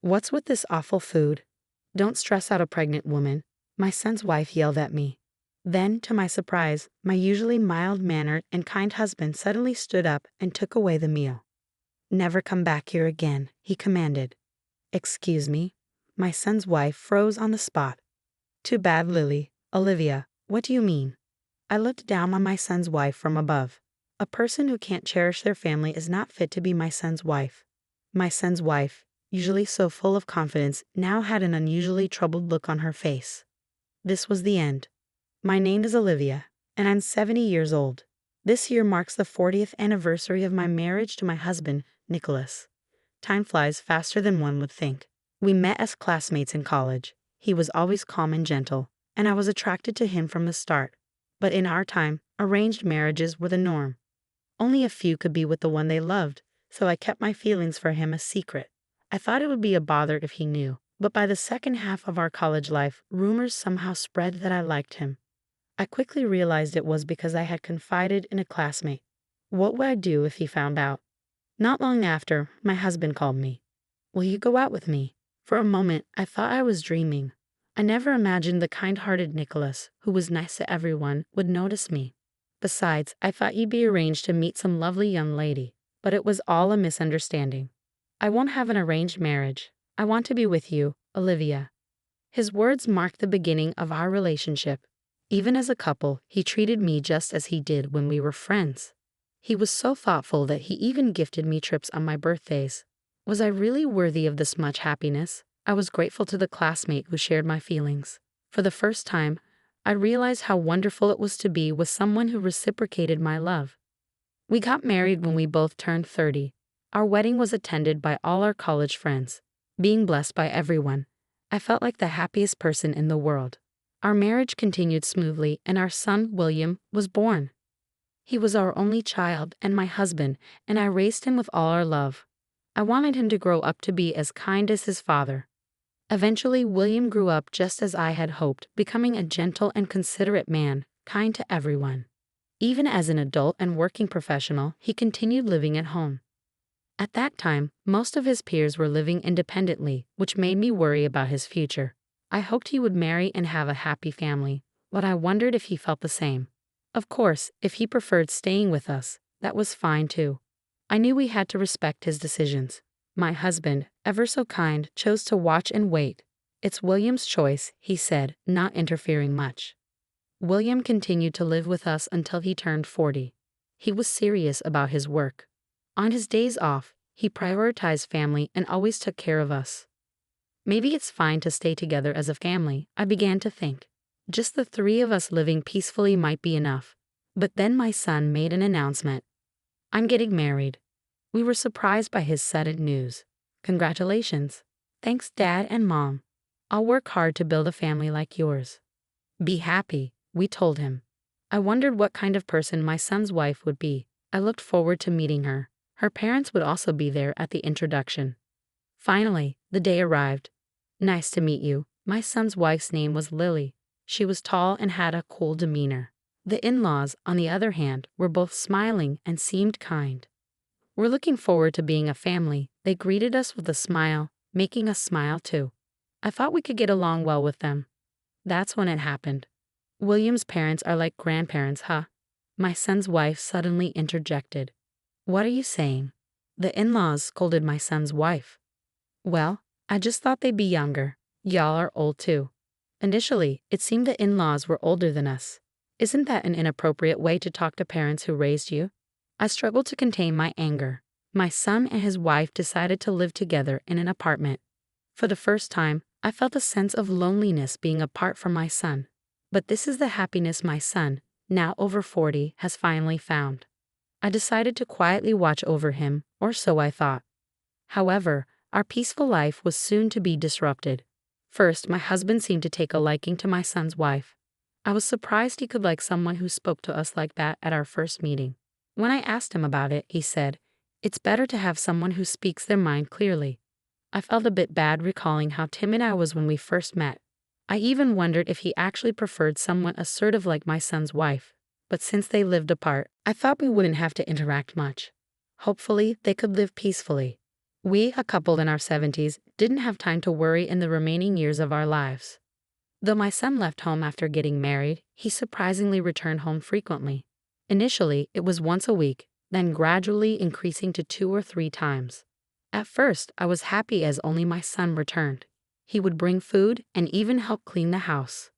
What's with this awful food? Don't stress out a pregnant woman, my son's wife yelled at me. Then, to my surprise, my usually mild-mannered and kind husband suddenly stood up and took away the meal. Never come back here again, he commanded. Excuse me? My son's wife froze on the spot. Too bad, Lily. Olivia, what do you mean? I looked down on my son's wife from above. A person who can't cherish their family is not fit to be my son's wife. My son's wife, usually so full of confidence, now had an unusually troubled look on her face. This was the end. My name is Olivia, and I'm 70 years old. This year marks the 40th anniversary of my marriage to my husband, Nicholas. Time flies faster than one would think. We met as classmates in college. He was always calm and gentle, and I was attracted to him from the start. But in our time, arranged marriages were the norm. Only a few could be with the one they loved, so I kept my feelings for him a secret. I thought it would be a bother if he knew, but by the second half of our college life, rumors somehow spread that I liked him. I quickly realized it was because I had confided in a classmate. What would I do if he found out? Not long after, my husband called me. Will you go out with me? For a moment, I thought I was dreaming. I never imagined the kind-hearted Nicholas, who was nice to everyone, would notice me. Besides, I thought you'd be arranged to meet some lovely young lady, but it was all a misunderstanding. I won't have an arranged marriage. I want to be with you, Olivia. His words marked the beginning of our relationship. Even as a couple, he treated me just as he did when we were friends. He was so thoughtful that he even gifted me trips on my birthdays. Was I really worthy of this much happiness? I was grateful to the classmate who shared my feelings. For the first time, I realized how wonderful it was to be with someone who reciprocated my love. We got married when we both turned 30. Our wedding was attended by all our college friends. Being blessed by everyone, I felt like the happiest person in the world. Our marriage continued smoothly, and our son, William, was born. He was our only child and my husband, and I raised him with all our love. I wanted him to grow up to be as kind as his father. Eventually, William grew up just as I had hoped, becoming a gentle and considerate man, kind to everyone. Even as an adult and working professional, he continued living at home. At that time, most of his peers were living independently, which made me worry about his future. I hoped he would marry and have a happy family, but I wondered if he felt the same. Of course, if he preferred staying with us, that was fine too. I knew we had to respect his decisions. My husband, ever so kind, chose to watch and wait. It's William's choice, he said, not interfering much. William continued to live with us until he turned 40. He was serious about his work. On his days off, he prioritized family and always took care of us. Maybe it's fine to stay together as a family, I began to think. Just the three of us living peacefully might be enough. But then my son made an announcement. I'm getting married. We were surprised by his sudden news. Congratulations. Thanks, Dad and Mom. I'll work hard to build a family like yours. Be happy, we told him. I wondered what kind of person my son's wife would be. I looked forward to meeting her. Her parents would also be there at the introduction. Finally, the day arrived. Nice to meet you. My son's wife's name was Lily. She was tall and had a cool demeanor. The in-laws, on the other hand, were both smiling and seemed kind. We're looking forward to being a family, they greeted us with a smile, making us smile too. I thought we could get along well with them. That's when it happened. William's parents are like grandparents, huh? My son's wife suddenly interjected. What are you saying? The in-laws scolded my son's wife. Well, I just thought they'd be younger. Y'all are old too. Initially, it seemed the in-laws were older than us. Isn't that an inappropriate way to talk to parents who raised you? I struggled to contain my anger. My son and his wife decided to live together in an apartment. For the first time, I felt a sense of loneliness being apart from my son. But this is the happiness my son, now over 40, has finally found. I decided to quietly watch over him, or so I thought. However, our peaceful life was soon to be disrupted. First, my husband seemed to take a liking to my son's wife. I was surprised he could like someone who spoke to us like that at our first meeting. When I asked him about it, he said, "It's better to have someone who speaks their mind clearly." I felt a bit bad recalling how timid I was when we first met. I even wondered if he actually preferred someone assertive like my son's wife. But since they lived apart, I thought we wouldn't have to interact much. Hopefully, they could live peacefully. We, a couple in our 70s, didn't have time to worry in the remaining years of our lives. Though my son left home after getting married, he surprisingly returned home frequently. Initially, it was once a week, then gradually increasing to 2 or 3 times. At first, I was happy as only my son returned. He would bring food and even help clean the house.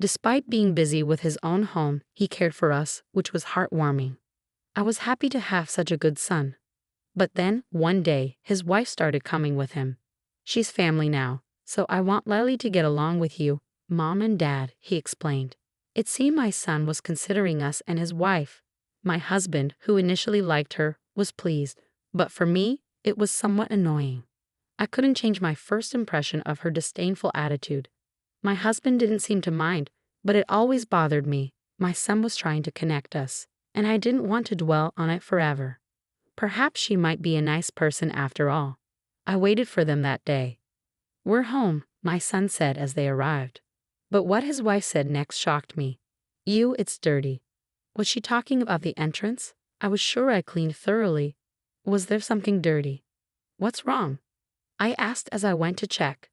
Despite being busy with his own home, he cared for us, which was heartwarming. I was happy to have such a good son. But then, one day, his wife started coming with him. She's family now, so I want Lily to get along with you, Mom and Dad, he explained. It seemed my son was considering us and his wife. My husband, who initially liked her, was pleased, but for me, it was somewhat annoying. I couldn't change my first impression of her disdainful attitude. My husband didn't seem to mind, but it always bothered me. My son was trying to connect us, and I didn't want to dwell on it forever. Perhaps she might be a nice person after all. I waited for them that day. "We're home," my son said as they arrived. But what his wife said next shocked me. It's dirty." Was she talking about the entrance? I was sure I cleaned thoroughly. Was there something dirty? "What's wrong?" I asked as I went to check.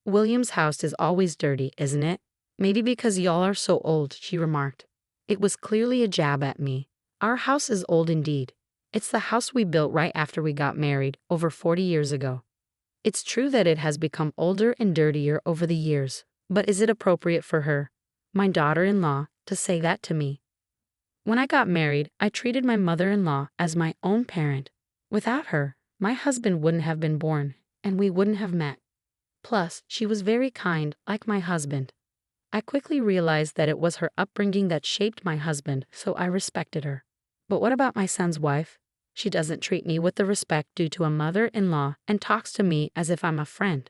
"William's house is always dirty, isn't it? Maybe because y'all are so old," she remarked. It was clearly a jab at me. Our house is old indeed. It's the house we built right after we got married, over 40 years ago. It's true that it has become older and dirtier over the years, but is it appropriate for her, my daughter-in-law, to say that to me? When I got married, I treated my mother-in-law as my own parent. Without her, my husband wouldn't have been born, and we wouldn't have met. Plus, she was very kind, like my husband. I quickly realized that it was her upbringing that shaped my husband, so I respected her. But what about my son's wife? She doesn't treat me with the respect due to a mother-in-law and talks to me as if I'm a friend.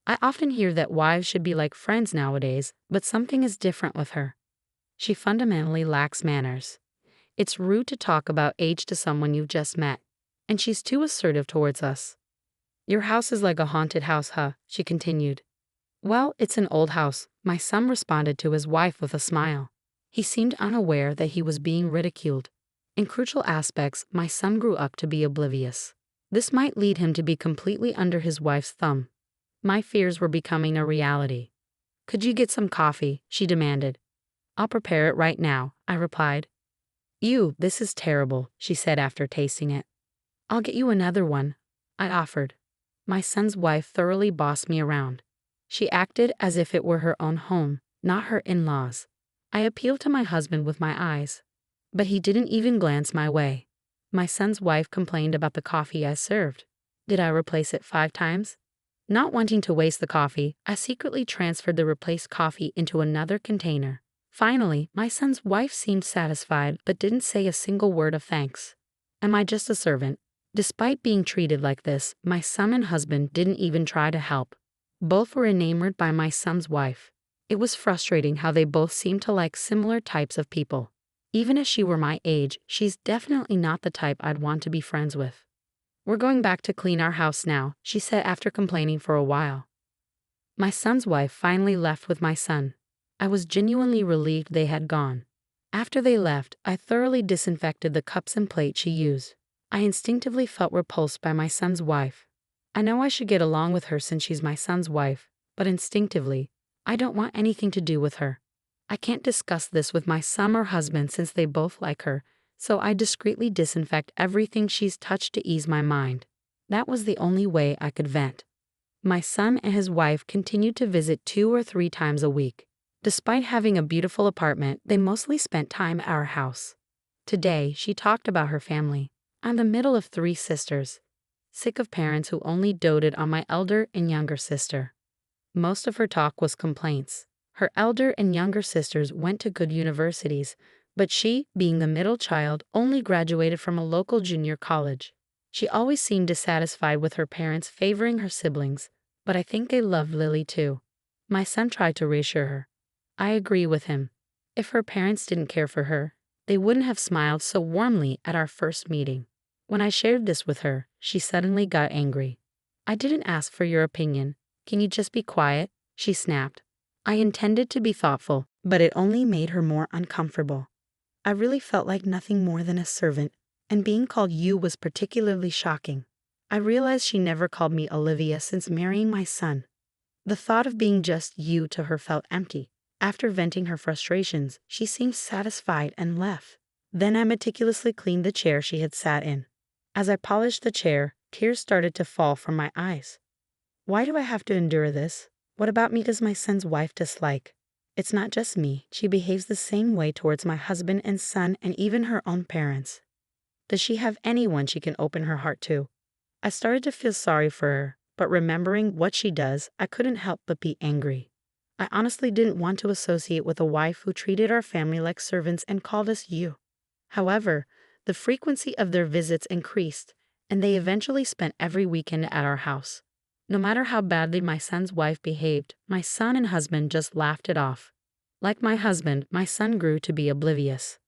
I often hear that wives should be like friends nowadays, but something is different with her. She fundamentally lacks manners. It's rude to talk about age to someone you've just met, and she's too assertive towards us. "Your house is like a haunted house, huh?" she continued. "Well, it's an old house," my son responded to his wife with a smile. He seemed unaware that he was being ridiculed. In crucial aspects, my son grew up to be oblivious. This might lead him to be completely under his wife's thumb. My fears were becoming a reality. "Could you get some coffee?" she demanded. "I'll prepare it right now," I replied. This is terrible," she said after tasting it. "I'll get you another one," I offered. My son's wife thoroughly bossed me around. She acted as if it were her own home, not her in-laws. I appealed to my husband with my eyes, but he didn't even glance my way. My son's wife complained about the coffee I served. Did I replace it 5 times? Not wanting to waste the coffee, I secretly transferred the replaced coffee into another container. Finally, my son's wife seemed satisfied but didn't say a single word of thanks. Am I just a servant? Despite being treated like this, my son and husband didn't even try to help. Both were enamored by my son's wife. It was frustrating how they both seemed to like similar types of people. Even if she were my age, she's definitely not the type I'd want to be friends with. "We're going back to clean our house now," she said after complaining for a while. My son's wife finally left with my son. I was genuinely relieved they had gone. After they left, I thoroughly disinfected the cups and plates she used. I instinctively felt repulsed by my son's wife. I know I should get along with her since she's my son's wife, but instinctively, I don't want anything to do with her. I can't discuss this with my son or husband since they both like her, so I discreetly disinfect everything she's touched to ease my mind. That was the only way I could vent. My son and his wife continued to visit 2 or 3 times a week. Despite having a beautiful apartment, they mostly spent time at our house. Today, she talked about her family. I'm the middle of 3 sisters, sick of parents who only doted on my elder and younger sister. Most of her talk was complaints. Her elder and younger sisters went to good universities, but she, being the middle child, only graduated from a local junior college. She always seemed dissatisfied with her parents favoring her siblings, but I think they loved Lily too. My son tried to reassure her. I agree with him. If her parents didn't care for her, they wouldn't have smiled so warmly at our first meeting. When I shared this with her, she suddenly got angry. "I didn't ask for your opinion. Can you just be quiet?" she snapped. I intended to be thoughtful, but it only made her more uncomfortable. I really felt like nothing more than a servant, and being called "you" was particularly shocking. I realized she never called me Olivia since marrying my son. The thought of being just you to her felt empty. After venting her frustrations, she seemed satisfied and left. Then I meticulously cleaned the chair she had sat in. As I polished the chair, tears started to fall from my eyes. Why do I have to endure this? What about me does my son's wife dislike? It's not just me. She behaves the same way towards my husband and son and even her own parents. Does she have anyone she can open her heart to? I started to feel sorry for her, but remembering what she does, I couldn't help but be angry. I honestly didn't want to associate with a wife who treated our family like servants and called us you. However, the frequency of their visits increased, and they eventually spent every weekend at our house. No matter how badly my son's wife behaved, my son and husband just laughed it off. Like my husband, my son grew to be oblivious.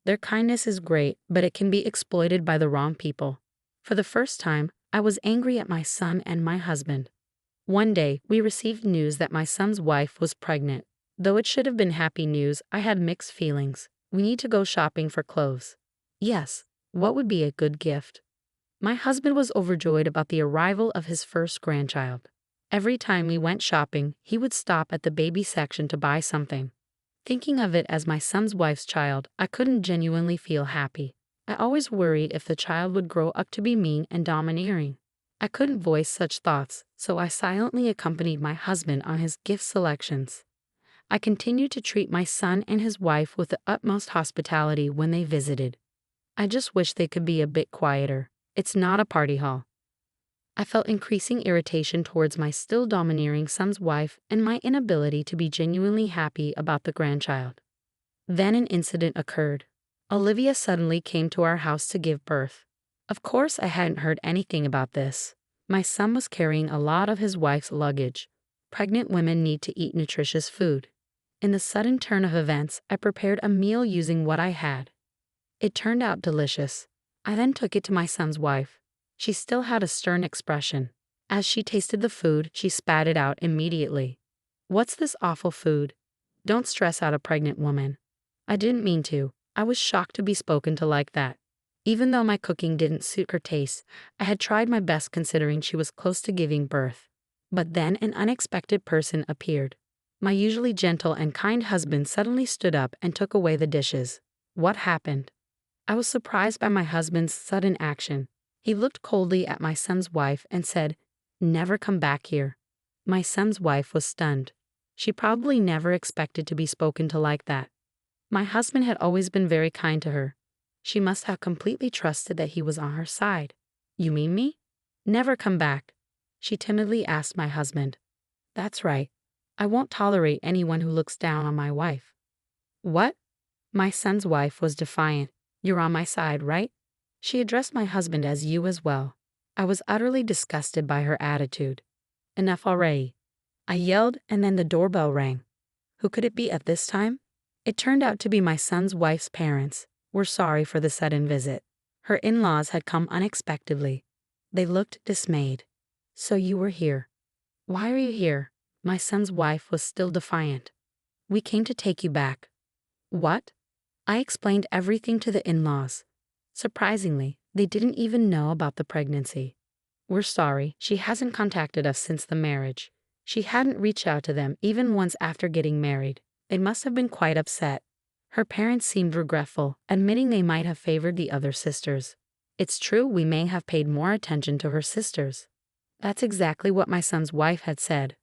Their kindness is great, but it can be exploited by the wrong people. For the first time, I was angry at my son and my husband. One day, we received news that my son's wife was pregnant. Though it should have been happy news, I had mixed feelings. We need to go shopping for clothes. Yes, what would be a good gift? My husband was overjoyed about the arrival of his first grandchild. Every time we went shopping, he would stop at the baby section to buy something. Thinking of it as my son's wife's child, I couldn't genuinely feel happy. I always worried if the child would grow up to be mean and domineering. I couldn't voice such thoughts, so I silently accompanied my husband on his gift selections. I continued to treat my son and his wife with the utmost hospitality when they visited. I just wish they could be a bit quieter. It's not a party hall. I felt increasing irritation towards my still domineering son's wife and my inability to be genuinely happy about the grandchild. Then an incident occurred. Olivia suddenly came to our house to give birth. Of course, I hadn't heard anything about this. My son was carrying a lot of his wife's luggage. Pregnant women need to eat nutritious food. In the sudden turn of events, I prepared a meal using what I had. It turned out delicious. I then took it to my son's wife. She still had a stern expression. As she tasted the food, she spat it out immediately. "What's this awful food? Don't stress out a pregnant woman." I didn't mean to. I was shocked to be spoken to like that. Even though my cooking didn't suit her taste, I had tried my best considering she was close to giving birth. But then an unexpected person appeared. My usually gentle and kind husband suddenly stood up and took away the dishes. What happened? I was surprised by my husband's sudden action. He looked coldly at my son's wife and said, "Never come back here." My son's wife was stunned. She probably never expected to be spoken to like that. My husband had always been very kind to her. She must have completely trusted that he was on her side. "You mean me?" "Never come back," she timidly asked my husband. "That's right. I won't tolerate anyone who looks down on my wife." "What?" My son's wife was defiant. "You're on my side, right?" She addressed my husband as you as well. I was utterly disgusted by her attitude. "Enough already," I yelled, and then the doorbell rang. Who could it be at this time? It turned out to be my son's wife's parents. We're sorry for the sudden visit. Her in-laws had come unexpectedly. They looked dismayed. "So you were here. Why are you here?" My son's wife was still defiant. "We came to take you back." "What?" I explained everything to the in-laws. Surprisingly, they didn't even know about the pregnancy. "We're sorry, she hasn't contacted us since the marriage." She hadn't reached out to them even once after getting married. They must have been quite upset. Her parents seemed regretful, admitting they might have favored the other sisters. "It's true we may have paid more attention to her sisters." That's exactly what my son's wife had said.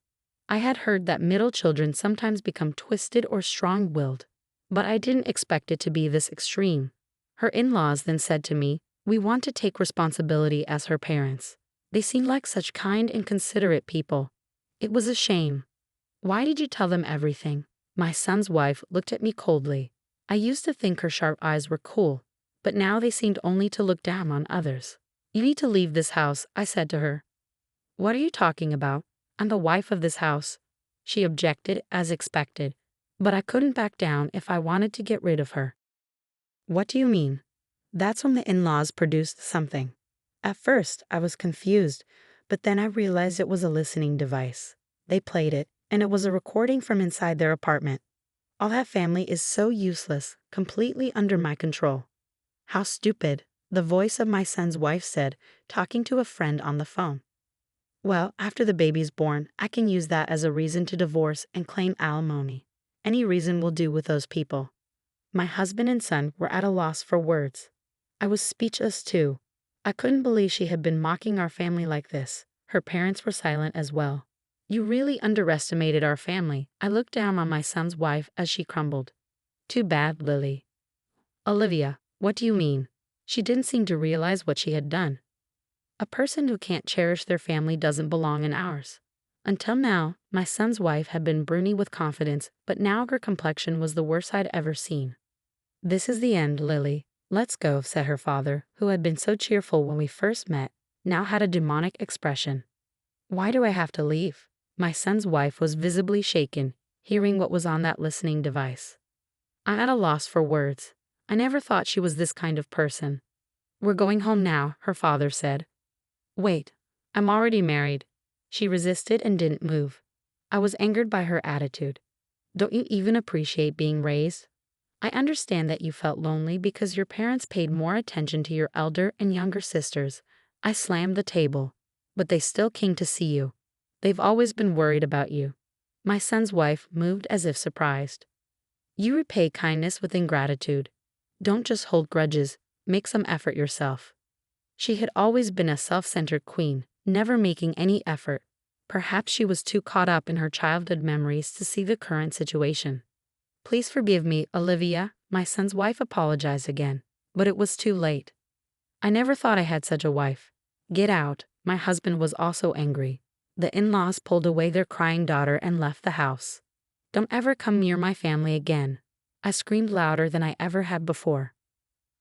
I had heard that middle children sometimes become twisted or strong-willed, but I didn't expect it to be this extreme. Her in-laws then said to me, "We want to take responsibility as her parents. They seemed like such kind and considerate people. It was a shame." "Why did you tell them everything?" My son's wife looked at me coldly. I used to think her sharp eyes were cool, but now they seemed only to look down on others. "You need to leave this house," I said to her. "What are you talking about? I'm the wife of this house." She objected as expected, but I couldn't back down if I wanted to get rid of her. "What do you mean?" That's when the in-laws produced something. At first, I was confused, but then I realized it was a listening device. They played it, and it was a recording from inside their apartment. All that family is so useless, completely under my control. How stupid. The voice of my son's wife said, talking to a friend on the phone. Well, after the baby's born, I can use that as a reason to divorce and claim alimony. Any reason will do with those people. My husband and son were at a loss for words. I was speechless too. I couldn't believe she had been mocking our family like this. Her parents were silent as well. You really underestimated our family. I looked down on my son's wife as she crumbled. Too bad, Lily. Olivia, what do you mean? She didn't seem to realize what she had done. A person who can't cherish their family doesn't belong in ours. Until now, my son's wife had been brawny with confidence, but now her complexion was the worst I'd ever seen. This is the end, Lily. Let's go, said her father, who had been so cheerful when we first met, now had a demonic expression. Why do I have to leave? My son's wife was visibly shaken, hearing what was on that listening device. I'm at a loss for words. I never thought she was this kind of person. We're going home now, her father said. Wait, I'm already married. She resisted and didn't move. I was angered by her attitude. Don't you even appreciate being raised? I understand that you felt lonely because your parents paid more attention to your elder and younger sisters. I slammed the table. But they still came to see you. They've always been worried about you. My son's wife moved as if surprised. You repay kindness with ingratitude. Don't just hold grudges, make some effort yourself. She had always been a self-centered queen, never making any effort. Perhaps she was too caught up in her childhood memories to see the current situation. Please forgive me, Olivia, my son's wife apologized again, but it was too late. I never thought I had such a wife. Get out. My husband was also angry. The in-laws pulled away their crying daughter and left the house. Don't ever come near my family again. I screamed louder than I ever had before.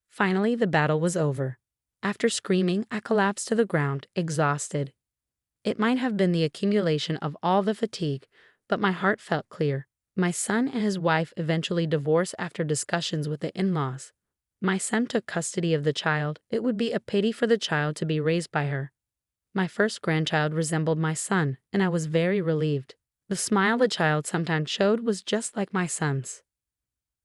Finally, the battle was over. After screaming, I collapsed to the ground, exhausted. It might have been the accumulation of all the fatigue, but my heart felt clear. My son and his wife eventually divorced after discussions with the in-laws. My son took custody of the child. It would be a pity for the child to be raised by her. My first grandchild resembled my son, and I was very relieved. The smile the child sometimes showed was just like my son's.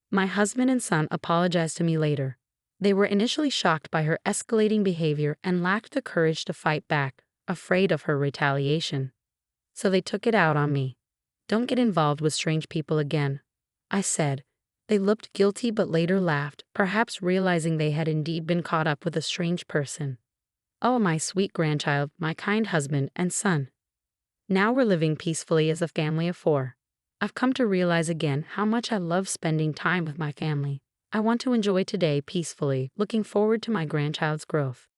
My husband and son apologized to me later. They were initially shocked by her escalating behavior and lacked the courage to fight back, afraid of her retaliation. So they took it out on me. Don't get involved with strange people again, I said. They looked guilty but later laughed, perhaps realizing they had indeed been caught up with a strange person. Oh, my sweet grandchild, my kind husband and son. Now we're living peacefully as a family of 4. I've come to realize again how much I love spending time with my family. I want to enjoy today peacefully, looking forward to my grandchild's growth.